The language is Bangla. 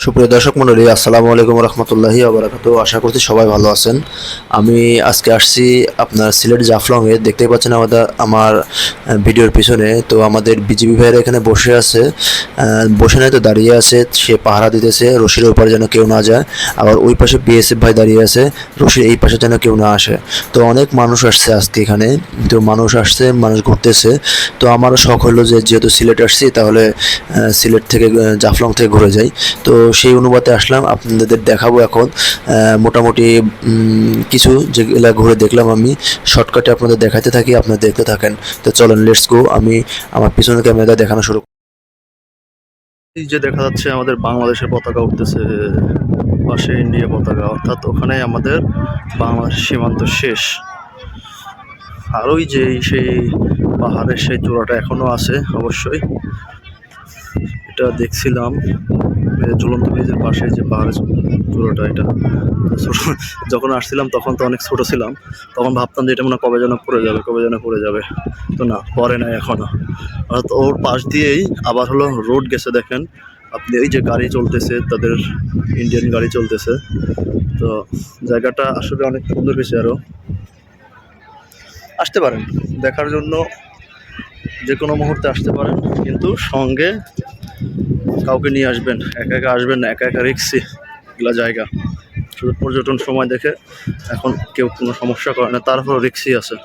সুপ্রিয় দর্শক মণ্ডলী, আসসালামু আলাইকুম রহমতুল্লাহি আবরাকাতু। আশা করছি সবাই ভালো আছেন। আমি আজকে আসছি আপনার সিলেট জাফলংয়ে। দেখতেই পাচ্ছেন আমার ভিডিওর পিছনে। তো আমাদের বিজিবি ভাইয়েরা এখানে বসে আছে, বসে নাই তো দাঁড়িয়ে আছে। সে পাহারা দিতেছে রশির ওই পারে যেন কেউ না যায়। আবার ওই পাশে বিএসএফ ভাই দাঁড়িয়ে আছে, রশির এই পাশে যেন কেউ না আসে। তো অনেক মানুষ আসছে আজকে এখানে। তো মানুষ আসছে, মানুষ ঘুরতেছে। তো আমারও শখ হলো যে যেহেতু সিলেট আসছি, তাহলে সিলেট থেকে জাফলং থেকে ঘুরে যাই। তো সেই অনুপাতে আসলাম, আপনাদের দেখাবো এখন মোটামুটি কিছু যেগুলা ঘুরে দেখলাম। আমি শর্টকাটে আপনাদের দেখাতে থাকি, আপনারা দেখতে থাকেন। তো চলেন, লেটস গো। আমি আমার পিছনে ক্যামেরা দেখানো শুরু। এই যে দেখা যাচ্ছে আমাদের বাংলাদেশের পতাকা উঠতেছে, পাশে ইন্ডিয়া পতাকা, অর্থাৎ ওখানে আমাদের বাংলাদেশ সীমান্ত শেষ। আর ওই যে সেই পাহাড়ের সেই চূড়াটা এখনো আছে অবশ্যই। এটা দেখছিলাম ঝুলন্ত ব্রিজের পাশে যে পাহাড়ের চূড়াটা, এটা ছোট। যখন আসছিলাম তখন তো অনেক ছোট ছিলাম, তখন ভাবতাম যে এটা মনে হয় কবে যেন পড়ে যাবে, কবে যেন পড়ে যাবে। তো না, পরে নাই এখনো। অর্থাৎ ওর পাশ দিয়েই আবার হলো রোড গেছে, দেখেন আপনি। এই যে গাড়ি চলতেছে, তাদের ইন্ডিয়ান গাড়ি চলতেছে। তো জায়গাটা আসলে অনেক সুন্দর হয়েছে। আরও আসতে পারেন দেখার জন্য, যে কোনো মুহূর্তে আসতে পারেন, কিন্তু সঙ্গে কাউকে নিয়ে আসবেন। একা একা আসবেন না, একা একা রিক্সি এগুলা জায়গা। শুধু পর্যটন সময় দেখে এখন কেউ কোনো সমস্যা করে না, তারপর রিক্সি আছে।